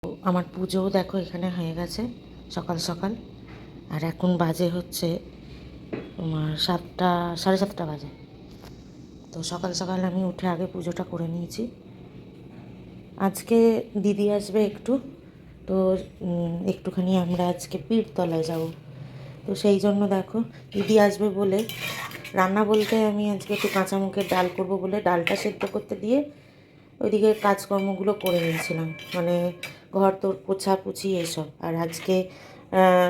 আমার পুজোও দেখো এখানে হয়ে গেছে সকাল সকাল। আর এখন বাজে হচ্ছে তোমার 7টা, 7:30 বাজে। তো সকাল সকাল আমি উঠে আগে পুজোটা করে নিয়েছি। আজকে দিদি আসবে একটু, তো একটুখানি আমরা আজকে পীরতলায় যাব। তো সেই জন্য দেখো দিদি আসবে বলে রান্না বলতে আমি আজকে একটু কাঁচা মুখের ডাল করব বলে ডালটা সেদ্ধ করতে দিয়ে ওইদিকে কাজকর্মগুলো করে নিয়েছিলাম, মানে ঘর তোর পোছাপুছি এসব। আর আজকে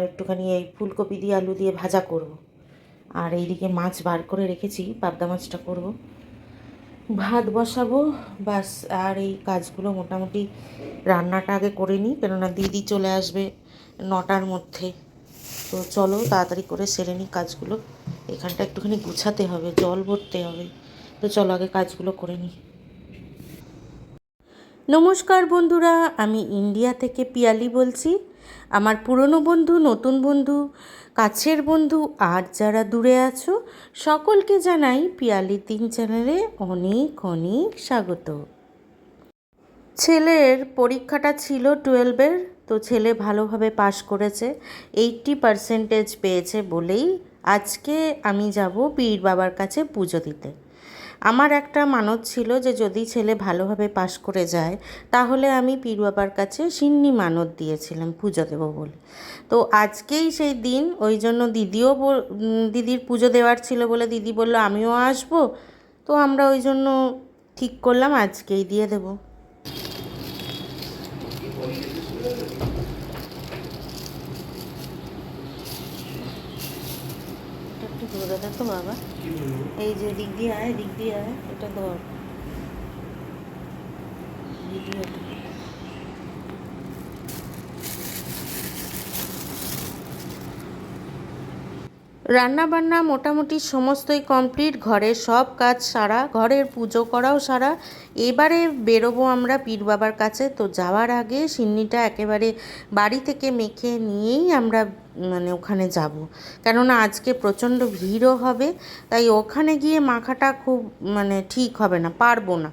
একটুখানি এই ফুলকপি দিয়ে আলু দিয়ে ভাজা করব। আর এইদিকে মাছ বার করে রেখেছি, পাবদা মাছটা করব, ভাত বসাবো, বাস। আর এই কাজগুলো মোটামুটি রান্নাটা আগে করে নিই, কেননা দিদি চলে আসবে 9টার মধ্যে। তো চলো তাড়াতাড়ি করে সেরে নিই কাজগুলো। এখানটা একটুখানি গুছাতে হবে, জল ভরতে হবে। তো চলো আগে কাজগুলো করে নিই। নমস্কার বন্ধুরা, আমি ইন্ডিয়া থেকে পিয়ালি বলছি। আমার পুরনো বন্ধু, নতুন বন্ধু, কাছের বন্ধু আর যারা দূরে আছো সকলকে জানাই পিয়ালি 3 চ্যানেলে অনেক অনেক স্বাগত। ছেলের পরীক্ষাটা ছিল 12-এর, তো ছেলে ভালোভাবে পাশ করেছে, 80% পেয়েছে বলেই আজকে আমি যাব পীর বাবার কাছে পুজো দিতে। আমার একটা মানত ছিল যে যদি ছেলে ভালোভাবে পাশ করে যায় তাহলে আমি পীর বাবার কাছে সিন্নি মানত দিয়েছিলাম পুজো দেবো বলে। তো আজকেই সেই দিন, ওই জন্য দিদির পুজো দেওয়ার ছিল বলে দিদি বলল আমিও আসবো। তো আমরা ওই জন্য ঠিক করলাম আজকেই দিয়ে দেবো। একটু ধরে দেখো বাবা, এই যে দিক দিয়ে আয়, দিক দিয়ে আয়, এটা ধর ভিডিওটা। রান্নাবান্না মোটামুটি সমস্তই কমপ্লিট, ঘরের সব কাজ সারা, ঘরের পুজো করাও সারা। এবারে বেরোবো আমরা পীর বাবার কাছে। তো যাওয়ার আগে সিন্নিটা একেবারে বাড়ি থেকে মেখে নিয়েই আমরা মানে ওখানে যাব, কেননা আজকে প্রচণ্ড ভিড়ও হবে। তাই ওখানে গিয়ে মাখাটা খুব মানে ঠিক হবে না, পারবো না।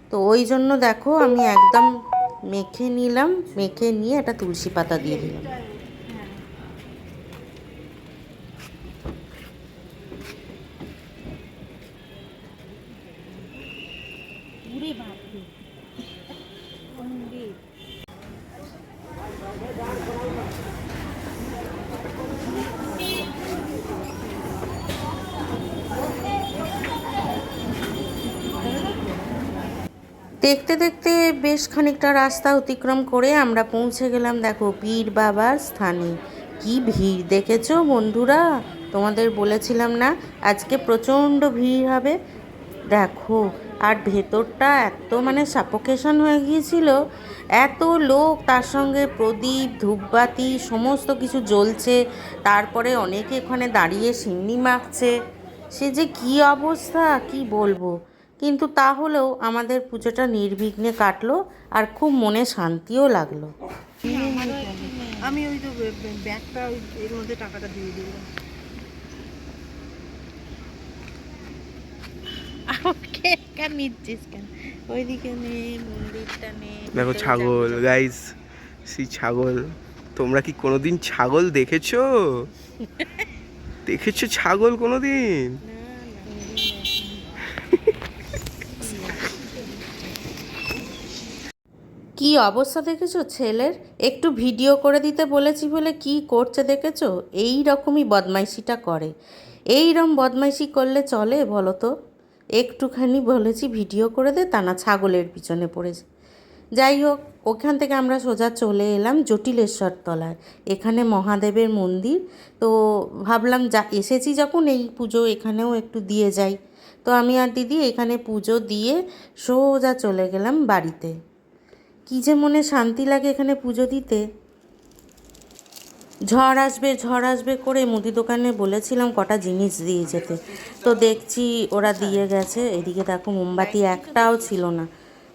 তো ওই জন্য দেখো আমি একদম মেখে নিলাম, মেখে নিয়ে একটা তুলসী পাতা দিয়ে দিলাম। দেখতে দেখতে বেশ খানিকটা রাস্তা অতিক্রম করে আমরা পৌঁছে গেলাম দেখো পীর বাবার স্থানে। কি ভিড় দেখেছো বন্ধুরা, তোমাদের বলেছিলাম না আজকে প্রচণ্ড ভিড় হবে। দেখো, আর ভেতরটা এত মানে সাফোকেশন হয়ে গিয়েছিল, এত লোক, তার সঙ্গে প্রদীপ ধূপবাতি সমস্ত কিছু জ্বলছে, তারপরে অনেকে ওখানে দাঁড়িয়ে সিন্নি মাখছে। সে যে কী অবস্থা কি বলবো। কিন্তু তাহলেও আমাদের পুজোটা নির্বিঘ্নে কাটলো আর খুব মনে শান্তিও লাগলো। আমি ওই তো ব্যাগটা এর মধ্যে টাকাটা দিয়ে দিলাম। আমাকে কেন নিচ্ছিস কেন? ওইদিকে নে, মন্দিরটা নে। দেখো ছাগল গাইস, সেই ছাগল। তোমরা কি কোনোদিন ছাগল দেখেছো? দেখেছো ছাগল কোনোদিন? কি অবস্থা দেখেছো ছেলের, একটু ভিডিও করে দিতে বলেছি বলে কি করছে দেখেছো? এই রকমই বদমাইশিটা করে। এই রকম বদমাইশি করলে চলে বলো তো? একটুখানি বলেছি ভিডিও করে দে, তা না ছাগলের পিছনে পড়েছে। যাই হোক, ওখান থেকে আমরা সোজা চলে এলাম জটিলেশ্বর তলায়। এখানে মহাদেবের মন্দির। তো ভাবলাম যা এসেছি যখন এই পুজো এখানেও একটু দিয়ে যাই। তো আমি আর দিদি এখানে পুজো দিয়ে সোজা চলে গেলাম বাড়িতে। কী যে মনে শান্তি লাগে এখানে পুজো দিতে। ঝড় আসবে করে মুদি দোকানে বলেছিলাম কটা জিনিস দিয়ে যেতে, তো দেখছি ওরা দিয়ে গেছে। এদিকে দেখো মোমবাতি একটাও ছিল না।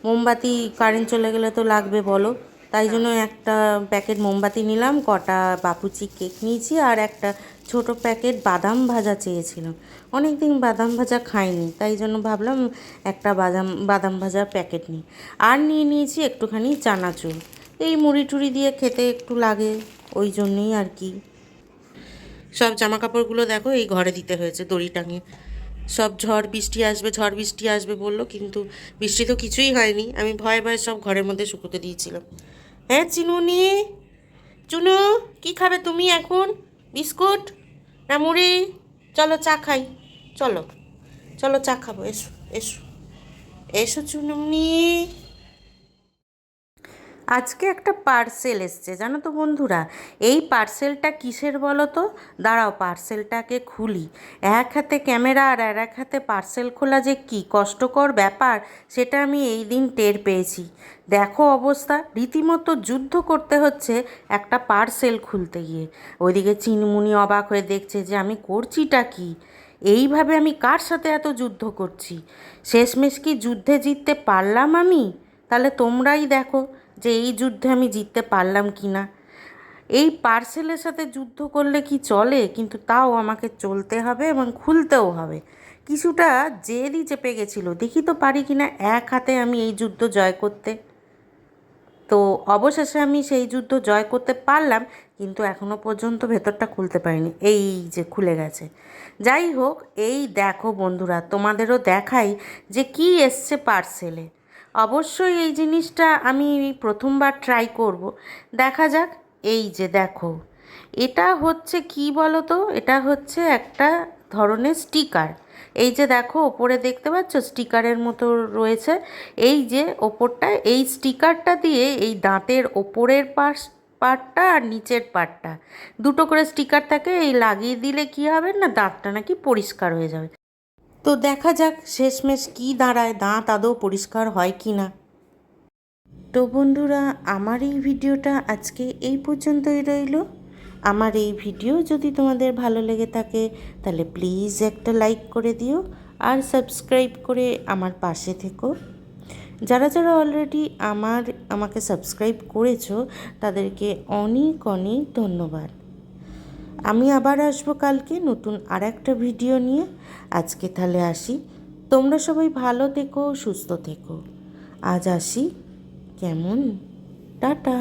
মোমবাতি কারেন্ট চলে গেলে তো লাগবে বলো, তাই জন্য একটা প্যাকেট মোমবাতি নিলাম, কটা বাপুচি কেক নিয়েছি, আর একটা ছোট প্যাকেট বাদাম ভাজা চেয়েছিলাম। অনেক দিন বাদাম ভাজা খাইনি, তাই জন্য ভাবলাম একটা বাদাম ভাজা প্যাকেট নিই। আর নিয়ে নিয়েছি একটুখানি চানাচুর। এই মুড়ি টুড়ি দিয়ে খেতে একটু লাগে, ওই জন্যেই আর কি। সব জামা কাপড়গুলো দেখো এই ঘরে দিতে হয়েছে দড়ি টাঙিয়ে। সব ঝড় বৃষ্টি আসবে বললো, কিন্তু বৃষ্টি তো কিছুই হয়নি। আমি ভয়ে ভয়ে সব ঘরের মধ্যে শুকোতে দিয়েছিলাম। হ্যাঁ চিনুনি, চুনু কি খাবে তুমি এখন? বিস্কুট না মুড়ি? চলো চা খাই, চলো চলো চা খাবো, এসো এসো এসো চুনুমনি। আজকে একটা পার্সেল এসছে জানো তো বন্ধুরা। এই পার্সেলটা কিসের বলো তো? দাঁড়াও পার্সেলটাকে খুলি। এক হাতে ক্যামেরা আর এক হাতে পার্সেল খোলা যে কী কষ্টকর ব্যাপার, সেটা আমি এই দিন টের পেয়েছি। দেখো অবস্থা, রীতিমতো যুদ্ধ করতে হচ্ছে একটা পার্সেল খুলতে গিয়ে। ওইদিকে চিনমুনি অবাক হয়ে দেখছে যে আমি করছিটা কি, এইভাবে আমি কার সাথে এত যুদ্ধ করছি। শেষমেশ কি যুদ্ধে জিততে পারলাম আমি? তাহলে তোমরাই দেখো যে এই যুদ্ধে আমি জিততে পারলাম কি না। এই পার্সেলের সাথে যুদ্ধ করলে কি চলে? কিন্তু তাও আমাকে চলতে হবে এবং খুলতেও হবে। কিছুটা জেদই চেপে গেছিলো, দেখি তো পারি কি না এক হাতে আমি এই যুদ্ধ জয় করতে। তো অবশেষে আমি সেই যুদ্ধ জয় করতে পারলাম, কিন্তু এখনও পর্যন্ত ভেতরটা খুলতে পারিনি। এই যে খুলে গেছে। যাই হোক, এই দেখো বন্ধুরা, তোমাদেরও দেখাই যে কি এসছে পার্সেলে। অবশ্যই এই জিনিসটা আমি প্রথমবার ট্রাই করব, দেখা যাক। এই যে দেখো, এটা হচ্ছে কি বলো তো? এটা হচ্ছে একটা ধরনের স্টিকার। এই যে দেখো ওপরে দেখতে পাচ্ছ স্টিকারের মতো রয়েছে। এই যে ওপরটায় এই স্টিকারটা দিয়ে এই দাঁতের ওপরের পার্টটা আর নিচের পার্টটা দুটো করে স্টিকার থাকে, এই লাগিয়ে দিলে কি হবে না, দাঁতটা নাকি পরিষ্কার হয়ে যাবে। তো দেখা যাক শেষমেশ কি দাঁড়ায়, দাঁত আদৌ পরিষ্কার হয় কি না। তো বন্ধুরা, আমার এই ভিডিওটা আজকে এই পর্যন্তই রইল। আমার এই ভিডিও যদি তোমাদের ভালো লেগে থাকে তাহলে প্লিজ একটা লাইক করে দিও আর সাবস্ক্রাইব করে আমার পাশে থেকো। যারা যারা অলরেডি আমাকে সাবস্ক্রাইব করেছো তাদেরকে অনেক অনেক ধন্যবাদ। আমি আবার আসবো কালকে নতুন আর একটা ভিডিও নিয়ে। আজকে তাহলে আসি, তোমরা সবাই ভালো থেকো, সুস্থ থেকো। আজ আসি, কেমন? টাটা।